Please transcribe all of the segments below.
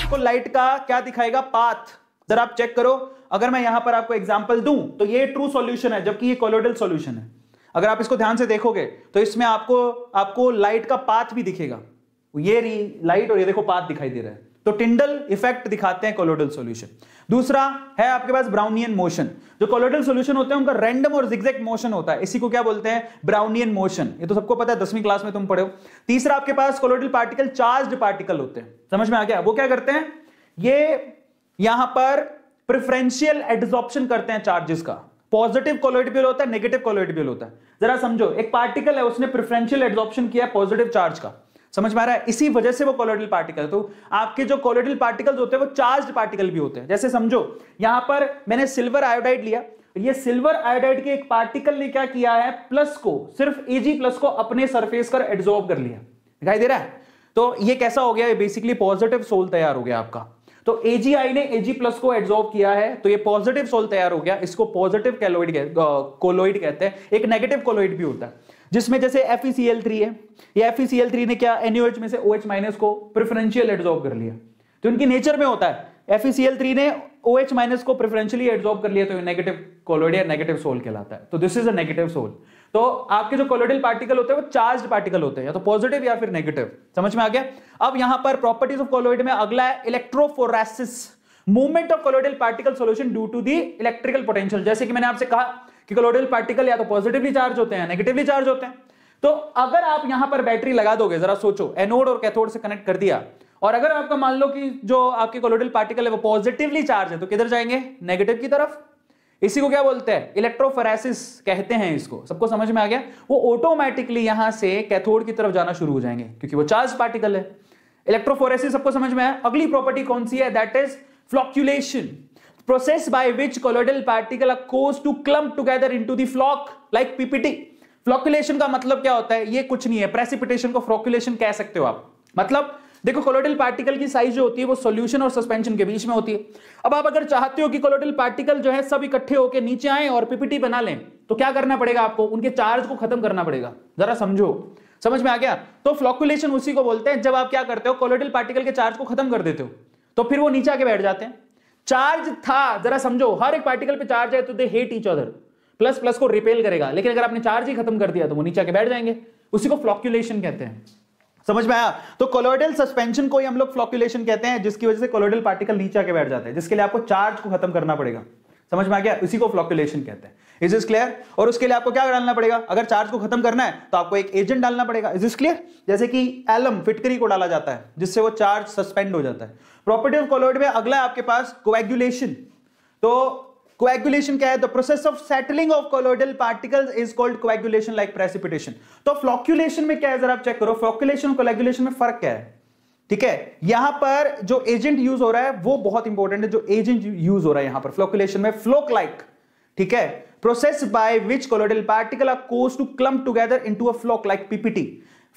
आपको लाइट का क्या दिखाएगा, पाथ। जरा आप चेक करो, अगर मैं यहां पर आपको एग्जांपल दूं तो ये ट्रू सॉल्यूशन है जबकि ये कोलोइडल सॉल्यूशन है। अगर आप इसको ध्यान से देखोगे तो इसमें आपको लाइट का पाथ भी दिखेगा, ये लाइट और ये देखो पाथ दिखाई दे रहा है। तो टिंडल इफेक्ट दिखाते हैं कोलोइडल सॉल्यूशन। दूसरा है आपके पास ब्राउनियन मोशन। जो कोलोइडल सॉल्यूशन होते हैं उनका रैंडम और जिगजैग मोशन होता है, इसी को क्या बोलते हैं, ब्राउनियन मोशन। ये तो सबको पता है, 10वीं क्लास में तुम पढ़े हो। तीसरा आपके पास कोलोइडल पार्टिकल चार्ज्ड पार्टिकल होते हैं, समझ में आ गया। वो क्या करते हैं, ये यहां पर प्रेफरेंशियल एड्सॉर्प्शन करते हैं चार्जेस का। पॉजिटिव कोलोइड होता है, नेगेटिव कोलोइड होता है। जरा समझो, एक पार्टिकल है उसने प्रेफरेंशियल एड्सॉर्प्शन किया पॉजिटिव चार्ज का, समझ में आ रहा है, इसी वजह से वो कोलोइडल पार्टिकल। तो आपके जो कोलोइडल पार्टिकल्स होते हैं वो चार्ज्ड पार्टिकल भी होते हैं। जैसे समझो यहां पर मैंने सिल्वर आयोडाइड लिया, ये सिल्वर आयोडाइड के एक पार्टिकल ने क्या किया है, प्लस को, सिर्फ Ag+ को अपने सरफेस पर एब्जॉर्ब कर लिया, दिखाई दे रहा है। तो ये कैसा हो गया, ये बेसिकली पॉजिटिव सोल तैयार हो गया आपका। तो AgI ने Ag+ को एब्जॉर्ब किया है तो ये पॉजिटिव सोल तैयार हो गया, इसको पॉजिटिव कोलोइड कहते हैं। एक नेगेटिव कोलोइड भी होता है जिसमें जैसे FeCl3 है, ये FeCl3 ने क्या NaOH में से OH- को प्रेफरेंशियल एब्जॉर्ब कर लिया। तो इनकी नेचर में होता है, FeCl3 ने OH- को प्रेफरेंशियली एब्जॉर्ब कर लिया तो ये नेगेटिव कोलोइड या नेगेटिव सोल कहलाता है। तो this is a negative sol. तो आपके जो कोलोइडल पार्टिकल होते हैं वो चार्ज्ड पार्टिकल होते हैं, या तो पॉजिटिव या फिर नेगेटिव, समझ में आ गया। अब यहां पर प्रॉपर्टीज ऑफ कोलोइड में अगला है electrophoresis, movement of colloidal particle solution due to the electrical potential. जैसे कि मैंने आपसे कहा कि कोलोइडल पार्टिकल या तो पॉजिटिवली चार्ज होते हैं, नेगेटिवली चार्ज होते हैं। तो अगर आप यहां पर बैटरी लगा दोगे, जरा सोचो, एनोड और कैथोड से कनेक्ट कर दिया, और अगर आपका मान लो कि जो आपके कोलोइडल पार्टिकल है वो पॉजिटिवली चार्ज है, तो किधर जाएंगे, नेगेटिव की तरफ। इसी को क्या बोलते हैं, इलेक्ट्रोफोरेसिस कहते हैं इसको। सबको समझ में आ गया। वो ऑटोमेटिकली यहां से कैथोड की तरफ जाना शुरू हो जाएंगे क्योंकि वो चार्ज पार्टिकल है। इलेक्ट्रोफोरेसिस सबको समझ में आया। अगली प्रॉपर्टी कौन सी है, that is flocculation, process by which colloidal particle are caused to clump together into the flock like PPT। फ्लॉक्यूलेशन का मतलब क्या होता है, ये कुछ नहीं है, प्रेसिपिटेशन को फ्लॉक्यूलेशन कह सकते हो आप। मतलब देखो, कोलोइडल पार्टिकल की साइज जो होती है वो सॉल्यूशन और सस्पेंशन के बीच में होती है। अब आप अगर चाहते हो कि कोलोइडल पार्टिकल जो है सब इकट्ठे होकर नीचे आए और PPT बना लें, तो क्या करना पड़ेगा आपको, उनके चार्ज को खत्म करना पड़ेगा। जरा समझो, समझ में आ गया। तो फ्लॉक्यूलेशन उसी को बोलते हैं, जब आप क्या करते हो, कोलोइडल पार्टिकल के चार्ज को खत्म कर देते हो तो फिर वो नीचे आके बैठ जाते हैं। चार्ज था, जरा समझो, हर एक पार्टिकल पे चार्ज है तो they hate each other, plus plus को रिपेल करेगा, लेकिन अगर आपने चार्ज ही खत्म कर दिया तो वो नीचे आके बैठ जाएंगे। उसी को फ्लॉक्यूलेशन कहते हैं, समझ में आया। तो कोलोइडल सस्पेंशन को ही हम लोग फ्लॉक्यूलेशन कहते हैं, जिसकी वजह से कोलोइडल पार्टिकल नीचे आके बैठ जाते हैं, जिसके लिए आपको चार्ज को खत्म करना पड़ेगा, समझ में आ गया। इसी को फ्लॉक्यूलेशन कहते हैं। Is this clear. और उसके लिए आपको क्या डालना पड़ेगा, अगर चार्ज को खत्म करना है तो आपको एक एजेंट डालना पड़ेगा। Is this clear. जैसे कि एलम, फिटकरी को डाला जाता है जिससे वो चार्ज सस्पेंड हो जाता है। प्रॉपर्टी ऑफ कोलोइड में अगला है आपके पास कोएगुलेशन। तो कोएगुलेशन क्या है, the process of settling of colloidal particles is called coagulation like precipitation. तो फ्लॉक्यूलेशन में क्या है, जरा आप चेक करो, फ्लॉक्यूलेशन और कोएगुलेशन में फर्क क्या है। ठीक है, यहां पर जो एजेंट यूज हो रहा है वो बहुत इंपॉर्टेंट है। जो एजेंट यूज हो रहा है यहां पर फ्लॉक्यूलेशन में, फ्लोक लाइक, ठीक है, process by which colloidal particle are caused to clump together into a floc like PPT।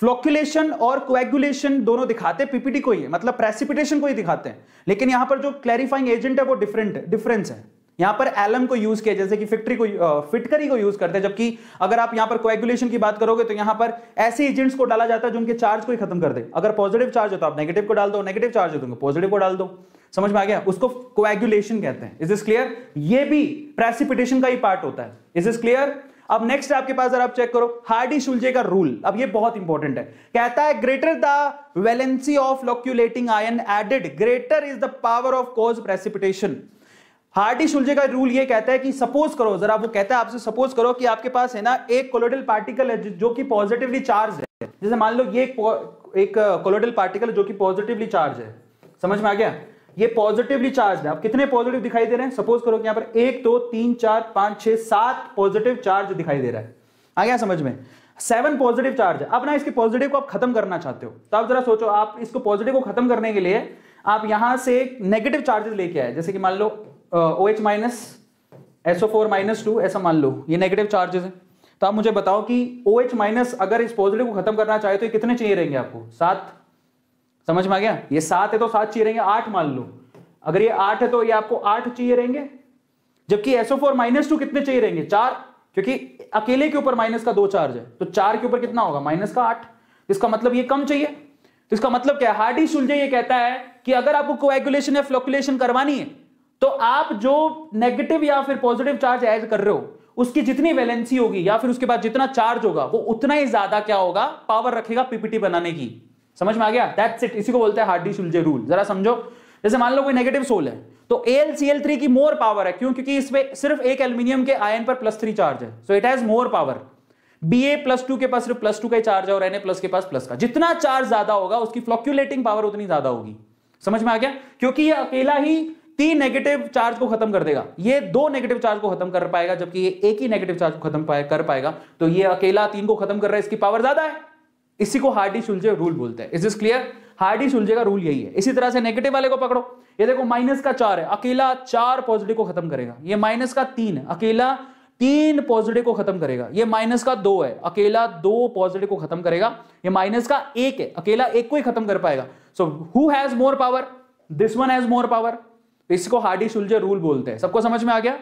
Flocculation और कोएगुलेशन दोनों दिखाते PPT को ही, मतलब प्रेसिपिटेशन को ही दिखाते हैं, लेकिन यहां पर जो क्लैरिफाइंग एजेंट है वो डिफरेंस है। यहां पर एलम को यूज किया, जैसे कि फिटकरी को यूज करते हैं, जबकि अगर आप यहां पर कोएगुलेशन की बात करोगे तो यहां पर ऐसे एजेंट्स को डाला जाता है जो उनके चार्ज को ही खत्म कर दे। अगर पॉजिटिव चार्ज हो तो आप नेगेटिव को डाल दो, नेगेटिव चार्ज हो तो पॉजिटिव को डाल दो, समझ में आ गया। उसको कोएगुलेशन कहते हैं। Is this clear. ये भी प्रेसिपिटेशन का ही पार्ट होता है। Is this clear. अब नेक्स्ट आपके पास, अगर आप चेक करो, हार्डी-शुल्जे का रूल। अब ये बहुत इंपॉर्टेंट है, कहता है greater the valency of flocculating ion added, greater is the power of cause precipitation. Hardy Schulze का रूल ये कहता है कि सपोज करो, जरा वो कहता है आपसे, सपोज करो कि आपके पास है ना एक कोलोइडल पार्टिकल है जो कि पॉजिटिवली चार्ज है। जैसे मान लो ये एक कोलोइडल पार्टिकल जो कि पॉजिटिवली चार्ज है, समझ में आ गया। ये पॉजिटिवली चार्ज है। अब कितने पॉजिटिव दिखाई दे रहे हैं, सपोज करो कि यहां पर 1 2 3 4 5 6 7 पॉजिटिव चार्ज दिखाई दे रहा है। आ गया समझ में, 7 पॉजिटिव चार्ज है। अब ना इसके पॉजिटिव को आप खत्म करना चाहते हो, तो आप जरा सोचो, आप इसको पॉजिटिव को खत्म करने के लिए आप यहां से नेगेटिव चार्जेस लेके आए, जैसे कि मान लो OH- SO4-2, ऐसा मान लो ये नेगेटिव चार्जेस है। तो आप मुझे बताओ कि OH- अगर इस पॉजिटिव को खत्म करना चाहे तो ये कितने चाहिए रहेंगे आपको, 7, समझ में आ गया। ये 7 है तो 7 चाहिए रहेंगे, 8 मान लो, अगर ये 8 है तो ये आपको 8 चाहिए रहेंगे, जबकि SO4-2 कितने चाहिए रहेंगे, 4, क्योंकि अकेले के ऊपर माइनस का 2 चार्ज है, तो 4 के ऊपर कितना होगा, -8। इसका मतलब ये कम चाहिए। तो इसका मतलब क्या है, हार्डी-शुल्जे ये कहता है कि अगर आपको कोएगुलेशन या फ्लोकुलेशन करवानी है तो आप जो नेगेटिव या फिर पॉजिटिव चार्ज ऐड कर रहे हो उसकी जितनी वैलेंसी होगी या फिर उसके बाद जितना चार्ज होगा वो उतना ही ज्यादा क्या होगा, पावर रखेगा पीपीटी बनाने की। समझ में आ गया? That's it. इसी को बोलते हैं हार्डी-शुल्जे रूल। जरा समझो, जैसे मान लो कोई नेगेटिव सोल है तो AlCl3 की मोर पावर है, क्यों? क्योंकि इसमें सिर्फ एक एल्यूमिनियम के आयन पर +3 चार्ज है, so it has more power. Ba+2 के पास सिर्फ +2 का ही चार्ज है और Na+ के पास प्लस का। जितना चार्ज ज्यादा होगा उसकी फ्लोक्यूलेटिंग पावर उतनी ज्यादा होगी। समझ में आ गया? क्योंकि ये अकेला ही 3 नेगेटिव चार्ज को खत्म कर देगा, ये 2 नेगेटिव चार्ज को खत्म कर पाएगा, जबकि ये एक ही नेगेटिव चार्ज को खत्म कर पाएगा। तो ये अकेला 3 को खत्म कर रहा है, इसकी पावर ज्यादा है। इसी को हार्डी-शुल्जे रूल बोलते हैं। Is this clear? हार्डी-शुल्जे का रूल यही है। इसी तरह से नेगेटिव वाले को पकड़ो, ये देखो -4 है, अकेला 4 पॉजिटिव को खत्म करेगा। ये -3 है, अकेला 3 पॉजिटिव को खत्म करेगा। ये -2 है, अकेला 2 पॉजिटिव को खत्म करेगा। ये -1 है, अकेला 1 को ही खत्म कर पाएगा। So who has more power? This one has more power. इसको हार्डी-शुल्जे रूल बोलते हैं। सबको समझ में आ गया?